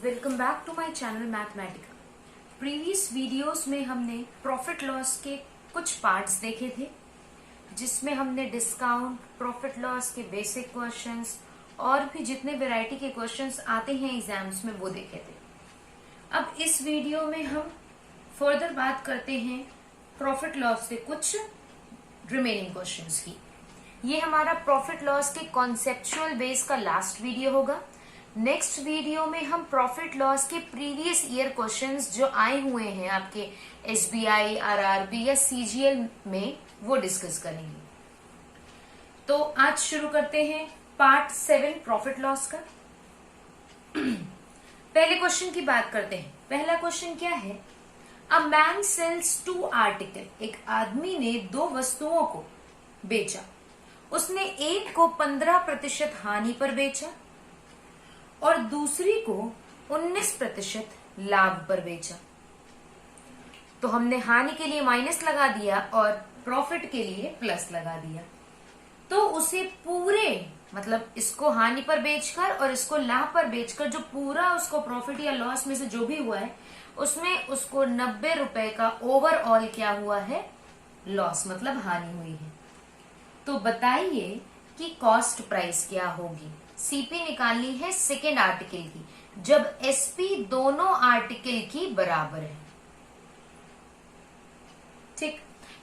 Welcome back to my channel Mathematica. Previous videos में हमने profit loss के कुछ पार्ट्स देखे थे, जिसमें हमने डिस्काउंट, प्रॉफिट लॉस के बेसिक क्वेश्चंस और भी जितने वैरायटी के क्वेश्चंस आते हैं एग्जाम्स में वो देखे थे। अब इस वीडियो में हम फर्दर बात करते हैं प्रॉफिट लॉस के कुछ रिमेनिंग क्वेश्चंस की। ये हमारा प्रॉफिट लॉस के कॉन्सेप्चुअल बेस का लास्ट वीडियो होगा। नेक्स्ट वीडियो में हम प्रॉफिट लॉस के प्रीवियस ईयर क्वेश्चंस जो आए हुए हैं आपके एसबीआई, आरआरबी या सीजीएल में, वो डिस्कस करेंगे। तो आज शुरू करते हैं पार्ट 7 प्रॉफिट लॉस का। पहले क्वेश्चन की बात करते हैं। पहला क्वेश्चन क्या है? A man sells 2 article. एक आदमी ने 2 वस्तुओं को बेचा। उसने एक को 15% हानि पर बेचा और दूसरी को 19% लाभ पर बेचा। तो हमने हानि के लिए माइनस लगा दिया और प्रॉफिट के लिए प्लस लगा दिया। तो उसे पूरे मतलब इसको हानि पर बेचकर और इसको लाभ पर बेचकर जो पूरा उसको प्रॉफिट या लॉस में से जो भी हुआ है, उसमें उसको 90 रुपए का ओवरऑल क्या हुआ है? लॉस, मतलब हानि हुई है। तो बताइए कि कॉस्ट प्राइस क्या होगी? सीपी निकालनी है सेकेंड आर्टिकल की, जब एसपी दोनों आर्टिकल की बराबर है। ठीक,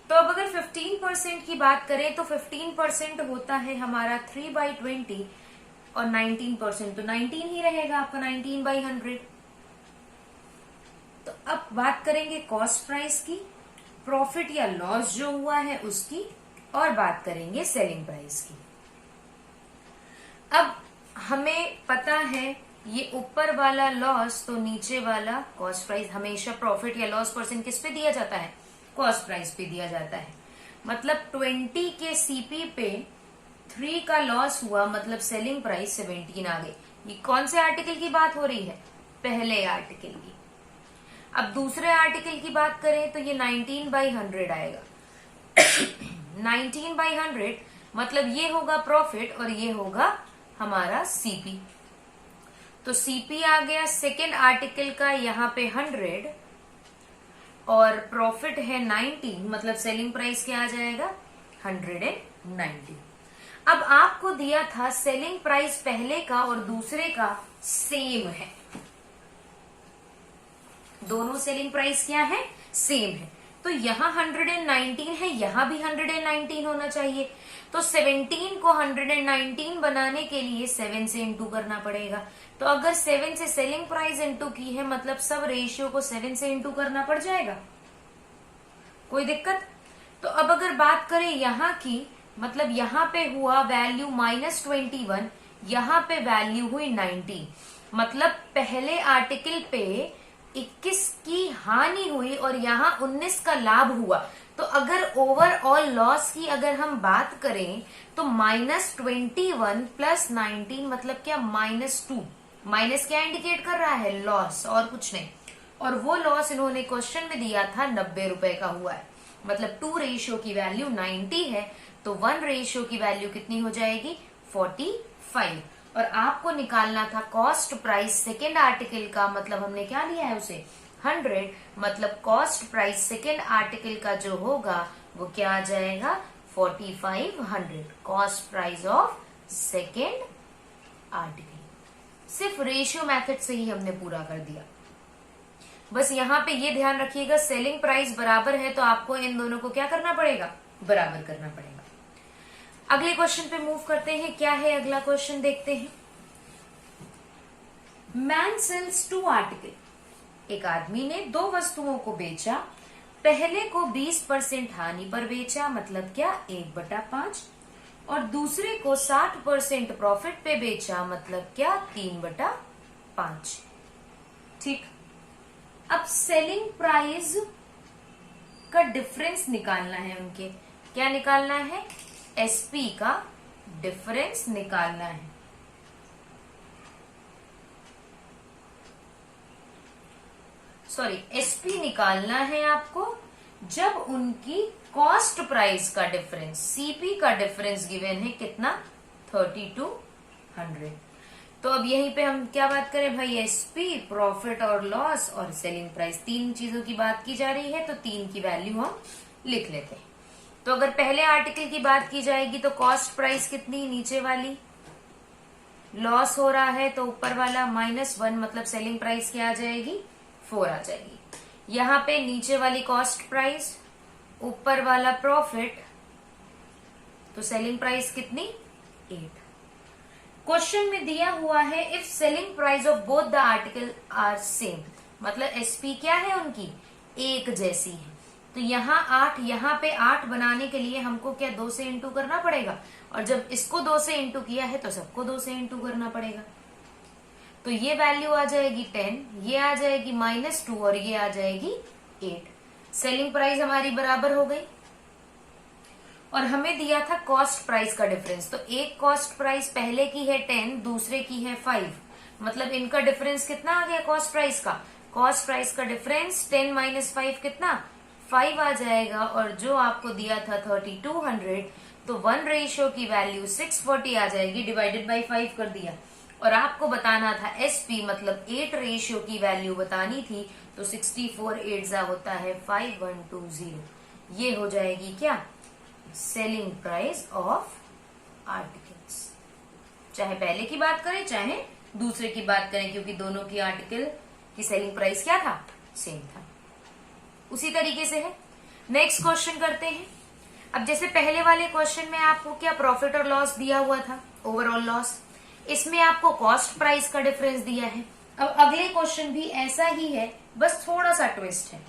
तो अब अगर 15% की बात करें तो 15% होता है हमारा 3/20 और 19% तो 19 ही रहेगा आपका, 19/100। तो अब बात करेंगे कॉस्ट प्राइस की, प्रॉफिट या लॉस जो हुआ है उसकी, और बात करेंगे सेलिंग प्राइस की। अब हमें पता है ये ऊपर वाला लॉस तो नीचे वाला कॉस्ट प्राइस। हमेशा प्रॉफिट या लॉस परसेंट किस पे दिया जाता है? कॉस्ट प्राइस पे दिया जाता है। मतलब 20 के सीपी पे 3 का लॉस हुआ, मतलब सेलिंग प्राइस 17 आ गई। ये कौन से आर्टिकल की बात हो रही है? पहले आर्टिकल की। अब दूसरे आर्टिकल की बात करें तो ये 19/100 आएगा। 19/100 मतलब ये होगा प्रॉफिट और ये होगा हमारा सीपी। तो सीपी आ गया सेकेंड आर्टिकल का यहाँ पे 100 और प्रॉफिट है 19, मतलब सेलिंग प्राइस क्या आ जाएगा? 190। अब आपको दिया था सेलिंग प्राइस पहले का और दूसरे का सेम है। दोनों सेलिंग प्राइस क्या है? सेम है। तो यहाँ 119 है, यहाँ भी 119 होना चाहिए। तो 17 को 119 बनाने के लिए 7 से इंटू करना पड़ेगा। तो अगर 7 से सेलिंग प्राइस इंटू की है, मतलब सब रेशियो को 7 से इंटू करना पड़ जाएगा। कोई दिक्कत? तो अब अगर बात करें यहाँ की, मतलब यहाँ पे हुआ वैल्यू -21, यहाँ पे वैल्यू हुई 19, मतलब पहले आर्टिकल पे 21 की हानि हुई और यहाँ 19 का लाभ हुआ। तो अगर ओवरऑल लॉस की अगर हम बात करें तो -21 + 19 मतलब क्या? -2। माइनस क्या इंडिकेट कर रहा है? लॉस, और कुछ नहीं। और वो लॉस इन्होंने क्वेश्चन में दिया था 90 रुपए का हुआ है। मतलब 2 रेशियो की वैल्यू 90 है तो 1 रेशियो की वैल्यू कितनी हो जाएगी? 45। और आपको निकालना था कॉस्ट प्राइस सेकेंड आर्टिकल का, मतलब हमने क्या लिया है उसे? 100। मतलब कॉस्ट प्राइस सेकेंड आर्टिकल का जो होगा वो क्या आ जाएगा? 4500। Cost price of second article. सिर्फ रेशियो मेथड से ही हमने पूरा कर दिया। बस यहाँ पे ये ध्यान रखिएगा, सेलिंग प्राइस बराबर है तो आपको इन दोनों को क्या करना पड़ेगा? बराबर करना पड़ेगा। अगले क्वेश्चन पे मूव करते हैं। क्या है अगला क्वेश्चन? देखते हैं। Man sells 2 article. एक आदमी ने 2 वस्तुओं को बेचा। पहले को 20% हानि पर बेचा, मतलब क्या? 1/5, और दूसरे को 60% प्रॉफिट पे बेचा, मतलब क्या? 3/5। ठीक, अब सेलिंग प्राइस का डिफरेंस निकालना है उनके। क्या निकालना है? एसपी का डिफरेंस निकालना है। सॉरी, एसपी निकालना है आपको जब उनकी कॉस्ट प्राइस का डिफरेंस, सीपी का डिफरेंस गिवन है कितना? 3200। तो अब यहीं पे हम क्या बात करें भाई, एसपी, प्रॉफिट और लॉस और सेलिंग प्राइस, तीन चीजों की बात की जा रही है, तो तीन की वैल्यू हम लिख लेते हैं। तो अगर पहले आर्टिकल की बात की जाएगी तो कॉस्ट प्राइस कितनी, नीचे वाली, लॉस हो रहा है तो ऊपर वाला -1, मतलब सेलिंग प्राइस क्या आ जाएगी, 4 आ जाएगी। यहाँ पे नीचे वाली कॉस्ट प्राइस, ऊपर वाला प्रॉफिट, तो सेलिंग प्राइस कितनी, 8। क्वेश्चन में दिया हुआ है if selling price of both the article are same, मतलब एसपी क्या है उनकी, एक जैसी है। तो यहाँ 8, यहाँ पे 8 बनाने के लिए हमको क्या 2 से इंटू करना पड़ेगा, और जब इसको 2 से इंटू किया है तो सबको 2 से इंटू करना पड़ेगा। तो ये वैल्यू आ जाएगी 10, ये आ जाएगी -2 और ये आ जाएगी 8। सेलिंग प्राइस हमारी बराबर हो गई, और हमें दिया था कॉस्ट प्राइस का डिफरेंस। तो एक कॉस्ट प्राइस पहले की है 10, दूसरे की है 5, मतलब इनका डिफरेंस कितना आ गया कॉस्ट प्राइस का, कॉस्ट प्राइस का डिफरेंस 10 - 5 कितना, 5 आ जाएगा। और जो आपको दिया था 3200, तो 1 की वैल्यू 640 आ जाएगी, डिवाइडेड बाई 5 कर दिया। और आपको बताना था एसपी मतलब 8 की वैल्यू बतानी थी, तो 64 8 होता है 5120, ये हो जाएगी क्या, सेलिंग प्राइस ऑफ आर्टिकल्स। चाहे पहले की बात करें चाहे दूसरे की बात करें, क्योंकि दोनों की आर्टिकल की सेलिंग प्राइस क्या था, सेम था। उसी तरीके से है। नेक्स्ट क्वेश्चन करते हैं। अब जैसे पहले वाले क्वेश्चन में आपको क्या प्रॉफिट और लॉस दिया हुआ था, ओवरऑल लॉस, इसमें आपको कॉस्ट प्राइस का डिफरेंस दिया है। अब अगले क्वेश्चन भी ऐसा ही है, बस थोड़ा सा ट्विस्ट है।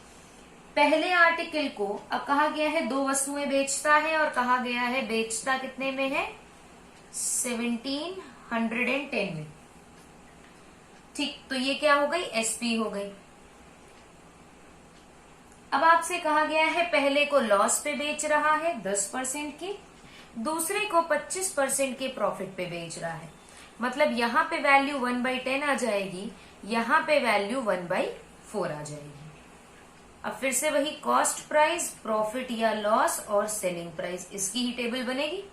पहले आर्टिकल को अब कहा गया है 2 वस्तुएं बेचता है, और कहा गया है बेचता कितने में है, 1710 में। ठीक, तो ये क्या हो गई, एसपी हो गई। अब आपसे कहा गया है पहले को लॉस पे बेच रहा है 10% की, दूसरे को 25% के प्रॉफिट पे बेच रहा है, मतलब यहाँ पे वैल्यू 1/10 आ जाएगी, यहाँ पे वैल्यू 1/4 आ जाएगी। अब फिर से वही कॉस्ट प्राइस, प्रॉफिट या लॉस और सेलिंग प्राइस, इसकी ही टेबल बनेगी।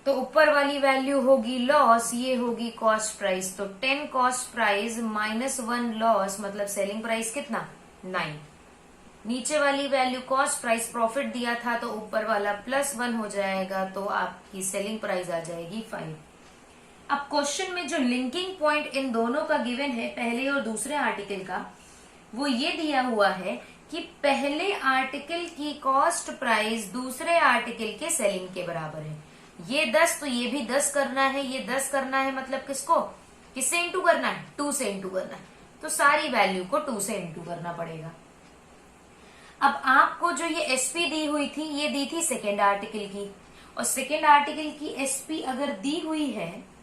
तो ऊपर वाली वैल्यू होगी लॉस, ये होगी कॉस्ट प्राइस, तो 10 कॉस्ट प्राइस -1 लॉस, मतलब सेलिंग प्राइस कितना, 9। नीचे वाली वैल्यू कॉस्ट प्राइस, प्रॉफिट दिया था तो ऊपर वाला +1 हो जाएगा, तो आपकी सेलिंग प्राइस आ जाएगी 5। अब क्वेश्चन में जो लिंकिंग पॉइंट इन दोनों का गिवन है, पहले और दूसरे आर्टिकल का, वो ये दिया हुआ है कि पहले आर्टिकल की कॉस्ट प्राइस दूसरे आर्टिकल के सेलिंग के बराबर है। ये 10, तो ये भी 10 करना है, ये 10 करना है, मतलब किसको, किससे इंटू करना है, 2 से इंटू करना है, तो सारी वैल्यू को 2 से इंटू करना पड़ेगा। अब आपको जो ये एसपी दी हुई थी, ये दी थी सेकेंड आर्टिकल की, और सेकेंड आर्टिकल की एसपी अगर दी हुई है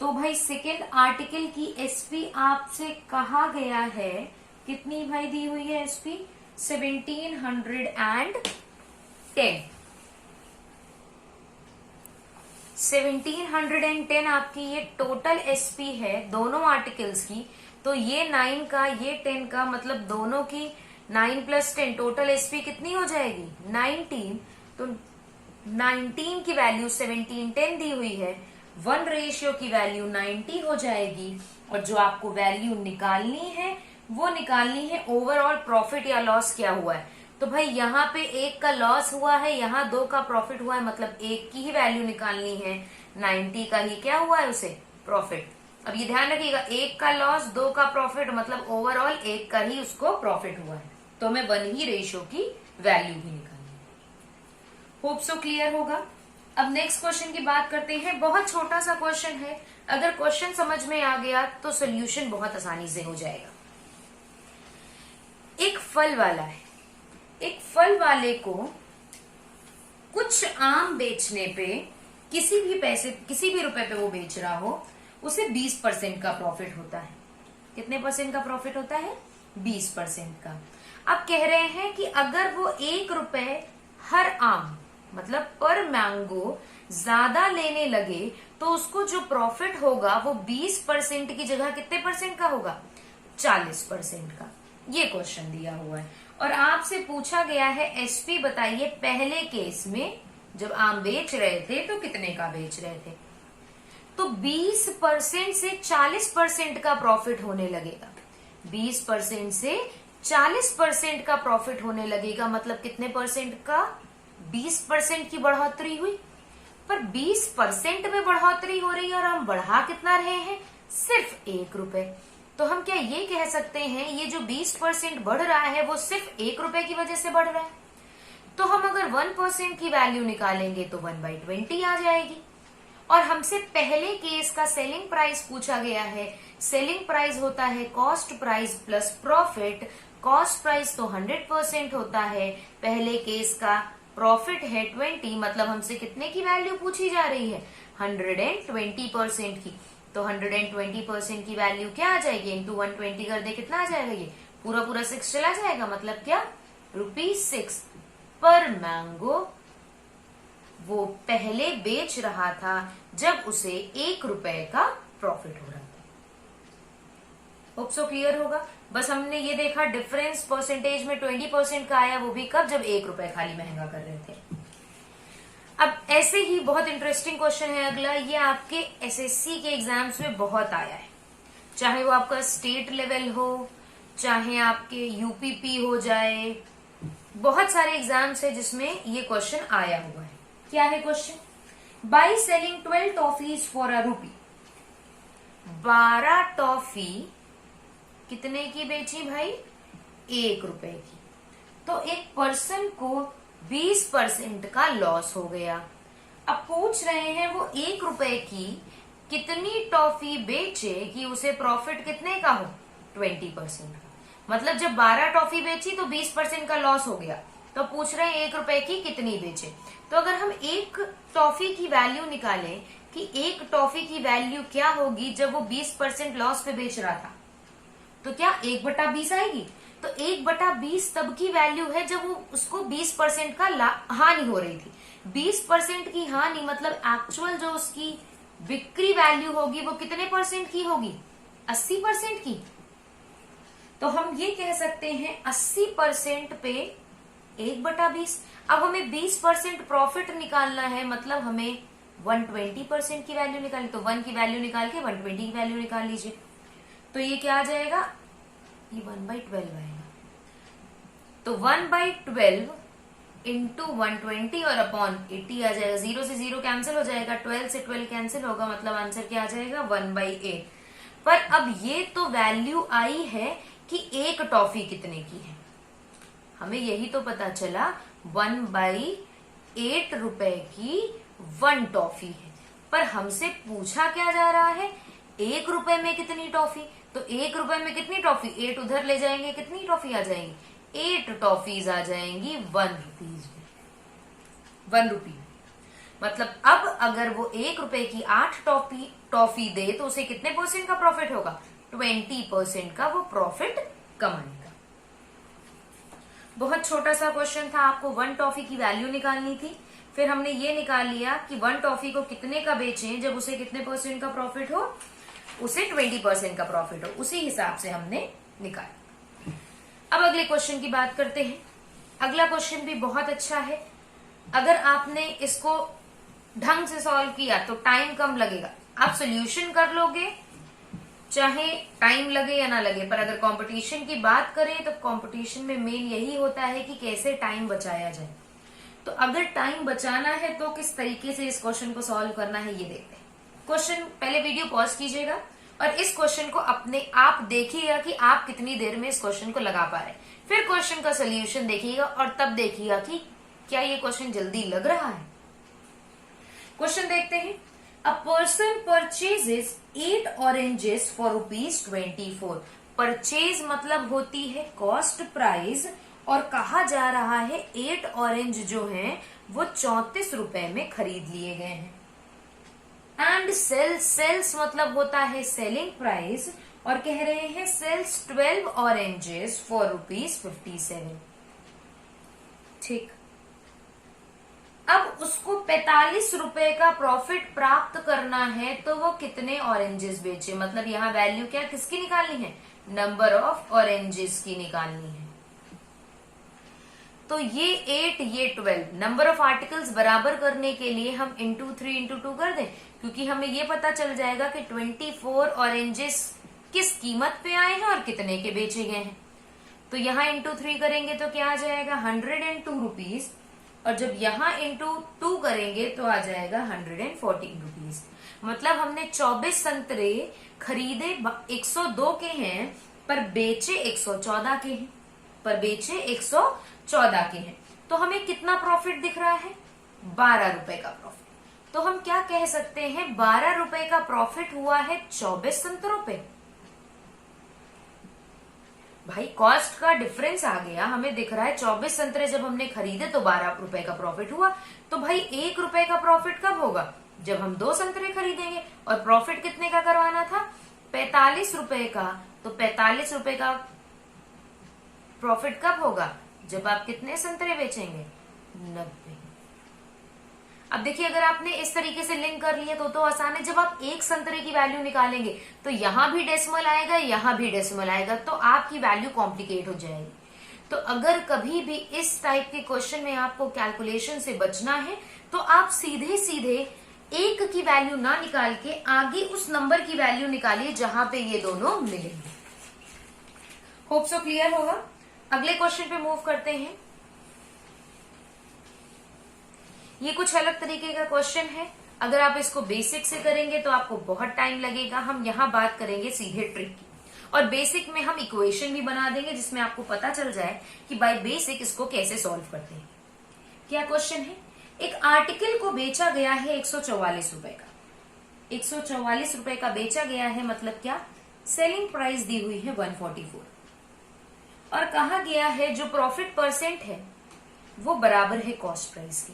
तो भाई सेकेंड आर्टिकल की एसपी आपसे कहा गया है कितनी भाई दी हुई है एसपी, 1710। 1710 आपकी ये टोटल एसपी है दोनों आर्टिकल्स की। तो ये 9 का ये 10 का, मतलब दोनों की 9 + 10 टोटल एसपी कितनी हो जाएगी, 19। तो 19 की वैल्यू 1710 दी हुई है, 1 की वैल्यू 90 हो जाएगी। और जो आपको वैल्यू निकालनी है वो निकालनी है ओवरऑल प्रॉफिट या लॉस क्या हुआ है। तो भाई यहाँ पे 1 का लॉस हुआ है, यहाँ 2 का प्रॉफिट हुआ है, मतलब 1 की ही वैल्यू निकालनी है, 90 का ही क्या हुआ है उसे प्रॉफिट। अब ये ध्यान रखिएगा, 1 का लॉस 2 का प्रॉफिट, मतलब ओवरऑल 1 का ही उसको प्रॉफिट हुआ है, तो हमें 1 ही रेशियो की वैल्यू भी निकालनी है। होप सो क्लियर होगा। अब नेक्स्ट क्वेश्चन की बात करते हैं। बहुत छोटा सा क्वेश्चन है, अगर क्वेश्चन समझ में आ गया तो सोल्यूशन बहुत आसानी से हो जाएगा। एक फल वाला है, एक फल वाले को कुछ आम बेचने पे किसी भी रुपए पे वो बेच रहा हो, उसे 20% का प्रॉफिट होता है। कितने % का प्रॉफिट होता है, 20% का। अब कह रहे हैं कि अगर वो 1 रुपए हर आम, मतलब पर मैंगो ज्यादा लेने लगे तो उसको जो प्रॉफिट होगा वो 20% की जगह कितने % का होगा, 40% का। ये क्वेश्चन दिया हुआ है और आपसे पूछा गया है एसपी बताइए पहले केस में जब आम बेच रहे थे तो कितने का बेच रहे थे। तो 20% से 40% का प्रॉफिट होने लगेगा। 20% से 40% का प्रॉफिट होने लगेगा, मतलब कितने परसेंट का? 20% की बढ़ोतरी हुई। पर 20% में बढ़ोतरी हो रही है और हम बढ़ा कितना रहे हैं? सिर्फ 1 रुपए। तो हम क्या ये कह सकते हैं ये जो 20% बढ़ रहा है वो सिर्फ 1 रुपए की वजह से बढ़ रहा है। तो हम अगर 1% की वैल्यू निकालेंगे तो 1/20 आ जाएगी। और हमसे पहले केस का सेलिंग प्राइस पूछा गया है। सेलिंग प्राइस होता है cost price plus profit. Cost price तो 100% होता है। पहले केस का प्रॉफिट है 20, मतलब हमसे कितने की वैल्यू पूछी जा रही है? 120% की। तो 120% की वैल्यू क्या आ जाएगी? इंटू 120 कर दे कितना आ जाएगा? ये पूरा पूरा 6 चला जाएगा, मतलब क्या? ₹6 पर मैंगो वो पहले बेच रहा था जब उसे 1 रुपए का प्रॉफिट हो रहा था। होप सो क्लियर होगा। बस हमने ये देखा डिफरेंस परसेंटेज में 20% का आया, वो भी कब? जब 1 रुपए खाली महंगा कर रहे थे। अब ऐसे ही बहुत इंटरेस्टिंग क्वेश्चन है अगला। ये आपके एसएससी के एग्जाम्स में बहुत आया है, चाहे वो आपका स्टेट लेवल हो, चाहे आपके यूपीपी हो जाए। बहुत सारे एग्जाम्स है जिसमें ये क्वेश्चन आया हुआ है। क्या है question? By selling 12 toffees for ₹1। 12 toffee कितने की बेची भाई? 1 रुपए की। तो एक पर्सन को 20% का लॉस हो गया। अब पूछ रहे हैं वो 1 रुपए की कितनी टॉफी बेचे कि उसे प्रॉफिट कितने का हो? 20% का। मतलब जब 12 टॉफी बेची तो 20% का लॉस हो गया। तो पूछ रहे हैं 1 रुपए की कितनी बेचे। तो अगर हम एक टॉफी की वैल्यू निकालें कि एक टॉफी की वैल्यू क्या होगी जब वो 20% लॉस पे बेच रहा था, तो क्या 1/20 आएगी? तो 1/20 तब की वैल्यू है जब वो उसको 20% का हानि हो रही थी। 20% की हानि मतलब एक्चुअल जो उसकी बिक्री वैल्यू होगी वो कितने परसेंट की होगी? 80% की। तो हम ये कह सकते हैं 80% पे 1/20। अब हमें 20% प्रॉफिट निकालना है, मतलब हमें 120% की वैल्यू निकालनी। तो 1 की वैल्यू निकाल के 120 की वैल्यू निकाल लीजिए। तो ये क्या आ जाएगा? ये 1/12 आएगा। तो 1/12 इंटू 120 और अपॉन 80 आ जाएगा। 0 से 0 कैंसिल हो जाएगा, 12 से 12 कैंसिल होगा, मतलब आंसर क्या आ जाएगा? 1/8। पर अब ये तो वैल्यू आई है कि एक टॉफी कितने की है। हमें यही तो पता चला 1/8 रुपए की 1 टॉफी है। पर हमसे पूछा क्या जा रहा है? 1 रुपए में कितनी टॉफी। तो 1 रुपए में कितनी टॉफी? 8 उधर ले जाएंगे, कितनी टॉफी आ जाएंगी? 8 टॉफीज आ जाएंगी 1 रुपीज में। 1 रुपी। मतलब अब अगर वो 1 रुपए की 8 टॉफी दे तो उसे कितने परसेंट का प्रॉफिट होगा? 20% का वो प्रॉफिट कमाएगा। बहुत छोटा सा क्वेश्चन था। आपको 1 टॉफी की वैल्यू निकालनी थी, फिर हमने ये निकाल लिया कि 1 टॉफी को कितने का बेचें जब उसे कितने परसेंट का प्रॉफिट हो? उसे 20% का प्रॉफिट हो। उसी हिसाब से हमने निकाला। अब अगले क्वेश्चन की बात करते हैं। अगला क्वेश्चन भी बहुत अच्छा है। अगर आपने इसको ढंग से सॉल्व किया तो टाइम कम लगेगा। आप सोल्यूशन कर लोगे चाहे टाइम लगे या ना लगे। पर अगर कंपटीशन की बात करें तो कंपटीशन में मेन यही होता है कि कैसे टाइम बचाया जाए। तो अगर टाइम बचाना है तो किस तरीके से इस क्वेश्चन को सॉल्व करना है ये देखते हैं। क्वेश्चन पहले वीडियो पॉज कीजिएगा और इस क्वेश्चन को अपने आप देखिएगा कि आप कितनी देर में इस क्वेश्चन को लगा पा रहे हैं। फिर क्वेश्चन का सोल्यूशन देखिएगा और तब देखिएगा कि क्या ये क्वेश्चन जल्दी लग रहा है। क्वेश्चन देखते हैं। A person purchases 8 oranges for ₹24। Purchase मतलब होती है कॉस्ट प्राइस और कहा जा रहा है 8 ऑरेंज जो हैं वो 34 रुपए में खरीद लिए गए हैं। एंड सेल्स मतलब होता है सेलिंग प्राइस और कह रहे हैं सेल्स 12 ऑरेंजेस फॉर ₹57। ठीक। अब उसको 45 रुपए का प्रॉफिट प्राप्त करना है तो वो कितने ऑरेंजेस बेचे। मतलब यहाँ वैल्यू क्या किसकी निकालनी है? नंबर ऑफ ऑरेंजेस की निकालनी है। तो ये 8 ये 12 नंबर ऑफ आर्टिकल्स बराबर करने के लिए हम इंटू 3 इंटू 2 कर दें, क्योंकि हमें ये पता चल जाएगा कि 24 ऑरेंजेस किस कीमत पे आए हैं और कितने के बेचे गए हैं। तो यहाँ इंटू 3 करेंगे तो क्या आ जाएगा 102 रुपीज, और जब यहाँ इंटू 2 करेंगे तो आ जाएगा 114 रुपीज। मतलब हमने 24 संतरे खरीदे 102 के हैं पर बेचे 114 के हैं, पर बेचे 114 के हैं। तो हमें कितना प्रॉफिट दिख रहा है 12 रुपए का प्रॉफिट। तो हम क्या कह सकते हैं 12 रुपए का प्रॉफिट हुआ है 24 संतरों पे। भाई कॉस्ट का डिफरेंस आ गया, हमें दिख रहा है 24 संतरे जब हमने खरीदे तो 12 रुपए का प्रॉफिट हुआ। तो भाई 1 रुपए का प्रॉफिट कब होगा जब हम 2 संतरे खरीदेंगे, और प्रॉफिट कितने का करवाना था 45 रुपए का। तो 45 रुपए का प्रॉफिट कब होगा जब आप कितने संतरे बेचेंगे 90। अब देखिए अगर आपने इस तरीके से लिंक कर लिया तो आसान है। जब आप एक संतरे की वैल्यू निकालेंगे तो यहां भी डेसिमल आएगा, यहां भी डेसिमल आएगा, तो आपकी वैल्यू कॉम्प्लिकेट हो जाएगी। तो अगर कभी भी इस टाइप के क्वेश्चन में आपको कैलकुलेशन से बचना है तो आप सीधे सीधे एक की वैल्यू ना निकाल के आगे उस नंबर की वैल्यू निकालिए जहां पे ये दोनों मिलेंगे। होप सो क्लियर होगा। अगले क्वेश्चन पे मूव करते हैं। ये कुछ अलग तरीके का क्वेश्चन है। अगर आप इसको बेसिक से करेंगे तो आपको बहुत टाइम लगेगा। हम यहाँ बात करेंगे सीधे ट्रिक की, और बेसिक में हम इक्वेशन भी बना देंगे जिसमें आपको पता चल जाए कि बाय बेसिक इसको कैसे सॉल्व करते हैं। क्या क्वेश्चन है, एक आर्टिकल को बेचा गया है 144 रुपए का। 144 रुपए का बेचा गया है, मतलब क्या, सेलिंग प्राइस दी हुई है 144, और कहा गया है जो प्रॉफिट परसेंट है वो बराबर है कॉस्ट प्राइस के।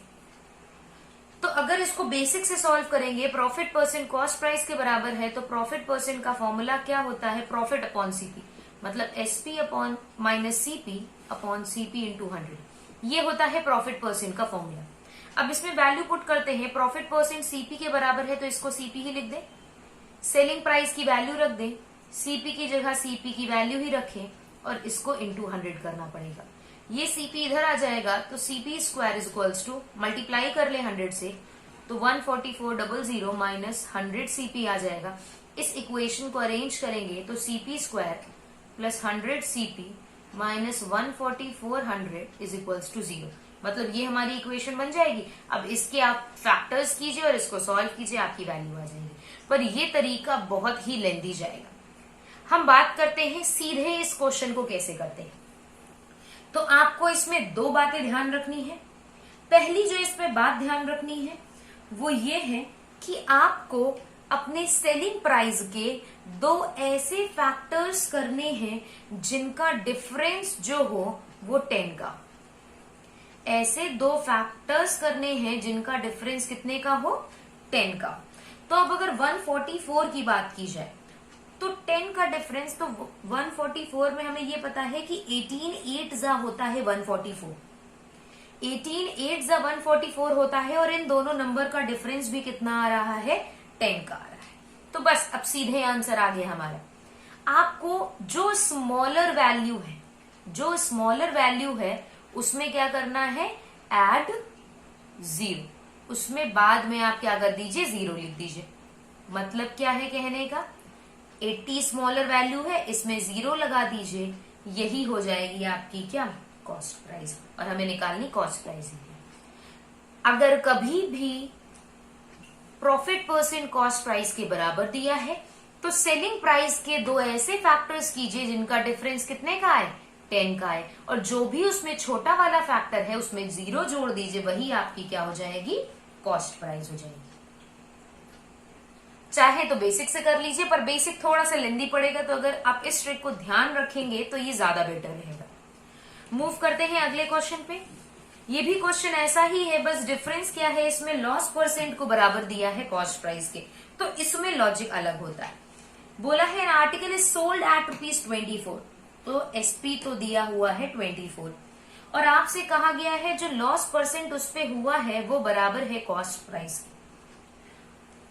तो अगर इसको बेसिक से सॉल्व करेंगे, प्रॉफिट परसेंट कॉस्ट प्राइस के बराबर है, तो प्रॉफिट परसेंट का फॉर्मूला क्या होता है, प्रॉफिट अपॉन सीपी, मतलब SP upon minus CP upon CP into 100। ये होता है प्रॉफिट परसेंट का फॉर्मूला। अब इसमें वैल्यू पुट करते हैं, प्रॉफिट परसेंट सीपी के बराबर है तो इसको सीपी ही लिख दे, सेलिंग प्राइस की वैल्यू रख दे, सीपी की जगह सीपी की वैल्यू ही रखें, और इसको इंटू 100 करना पड़ेगा। ये सीपी इधर आ जाएगा तो CP square is equals to, multiply कर ले 100 से तो 14400 माइनस 100 सीपी आ जाएगा। इस इक्वेशन को अरेंज करेंगे तो CP square plus 100 CP minus 14400 is equals to 0। मतलब ये हमारी इक्वेशन बन जाएगी। अब इसके आप फैक्टर्स कीजिए और इसको सॉल्व कीजिए, आपकी वैल्यू आ जाएगी। पर ये तरीका बहुत ही लेंदी जाएगा। हम बात करते हैं सीधे इस क्वेश्चन को कैसे करते हैं। तो आपको इसमें 2 बातें ध्यान रखनी है। पहली जो इस पे बात ध्यान रखनी है वो ये है कि आपको अपने सेलिंग प्राइस के 2 ऐसे फैक्टर्स करने हैं जिनका डिफरेंस जो हो वो 10 का। ऐसे 2 फैक्टर्स करने हैं जिनका डिफरेंस कितने का हो 10 का। तो अब अगर 144 की बात की जाए तो 10 का डिफरेंस, तो 144 में हमें ये पता है कि 18 8 जा होता है 144, 18 8 जा 144 होता है, और इन दोनों नंबर का डिफरेंस भी कितना आ रहा है 10 का आ रहा है। तो बस अब सीधे आंसर आ गया हमारा। आपको जो स्मॉलर वैल्यू है, जो स्मॉलर वैल्यू है उसमें क्या करना है, ऐड 0, उसमें बाद में आप क्या कर दीजिए 0 लिख दीजिए। मतलब क्या है कहने का, 80 स्मॉलर वैल्यू है, इसमें 0 लगा दीजिए, यही हो जाएगी आपकी क्या कॉस्ट प्राइस, और हमें निकालनी कॉस्ट प्राइस। अगर कभी भी प्रॉफिट परसेंट कॉस्ट प्राइस के बराबर दिया है तो सेलिंग प्राइस के 2 ऐसे फैक्टर्स कीजिए जिनका डिफरेंस कितने का है 10 का है, और जो भी उसमें छोटा वाला फैक्टर है उसमें 0 जोड़ दीजिए, वही आपकी क्या हो जाएगी कॉस्ट प्राइस हो जाएगी। चाहे तो बेसिक से कर लीजिए, पर बेसिक थोड़ा सा लेंदी पड़ेगा, तो अगर आप इस ट्रिक को ध्यान रखेंगे तो ये ज्यादा बेटर रहेगा। मूव करते हैं अगले क्वेश्चन पे। ये भी क्वेश्चन ऐसा ही है, बस डिफरेंस क्या है, इसमें लॉस परसेंट को बराबर दिया है कॉस्ट प्राइस के, तो इसमें लॉजिक अलग होता है। बोला है an article is sold at ₹24, तो एसपी तो दिया हुआ है 24, और आपसे कहा गया है जो लॉस परसेंट उस पे हुआ है वो बराबर है कॉस्ट प्राइस के।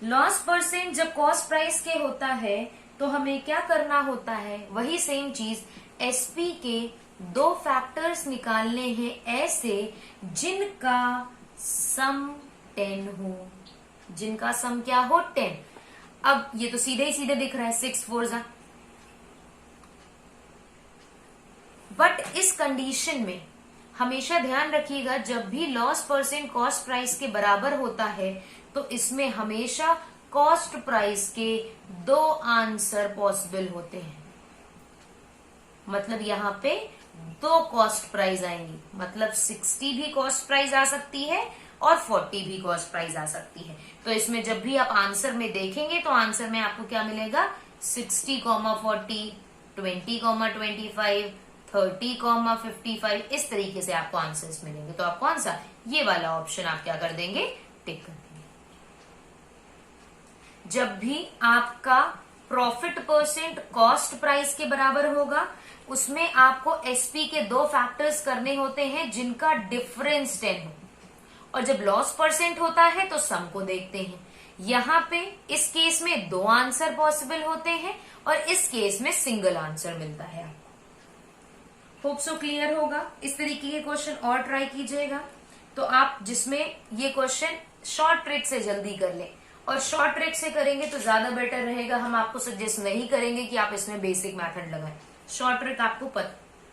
लॉस परसेंट जब कॉस्ट प्राइस के होता है तो हमें क्या करना होता है, वही सेम चीज एसपी के दो फैक्टर्स निकालने हैं ऐसे जिनका सम 10 हो, जिनका सम क्या हो 10। अब ये तो सीधे ही सीधे दिख रहा है 6 4 जा, बट इस कंडीशन में हमेशा ध्यान रखिएगा जब भी लॉस परसेंट कॉस्ट प्राइस के बराबर होता है तो इसमें हमेशा कॉस्ट प्राइस के दो आंसर पॉसिबल होते हैं। मतलब यहां पे दो कॉस्ट प्राइस आएंगी, मतलब 60 भी कॉस्ट प्राइस आ सकती है और 40 भी कॉस्ट प्राइस आ सकती है। तो इसमें जब भी आप आंसर में देखेंगे तो आंसर में आपको क्या मिलेगा 60, 40, 20, 25, 30, 55, इस तरीके से आपको आंसर्स मिलेंगे। तो आप कौन सा, ये वाला ऑप्शन आप क्या कर देंगे, टिक कर देंगे। जब भी आपका प्रॉफिट परसेंट कॉस्ट प्राइस के बराबर होगा उसमें आपको एसपी के दो फैक्टर्स करने होते हैं जिनका डिफरेंस 10 हो, और जब लॉस परसेंट होता है तो सम को देखते हैं। यहां पे इस केस में दो आंसर पॉसिबल होते हैं और इस केस में सिंगल आंसर मिलता है आपको। होप सो क्लियर होगा। इस तरीके के क्वेश्चन और ट्राई कीजिएगा तो आप जिसमें ये क्वेश्चन शॉर्ट ट्रिक से जल्दी कर लें, और शॉर्ट ट्रिक से करेंगे तो ज्यादा बेटर रहेगा। हम आपको सजेस्ट नहीं करेंगे कि आप इसमें बेसिक मेथड लगाएं, शॉर्ट ट्रिक आपको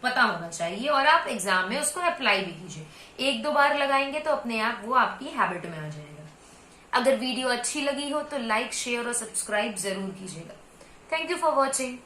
पता होना चाहिए और आप एग्जाम में उसको अप्लाई भी कीजिए। एक दो बार लगाएंगे तो अपने आप वो आपकी हैबिट में आ जाएगा। अगर वीडियो अच्छी लगी हो तो लाइक, शेयर और सब्सक्राइब जरूर कीजिएगा। Thank you for watching.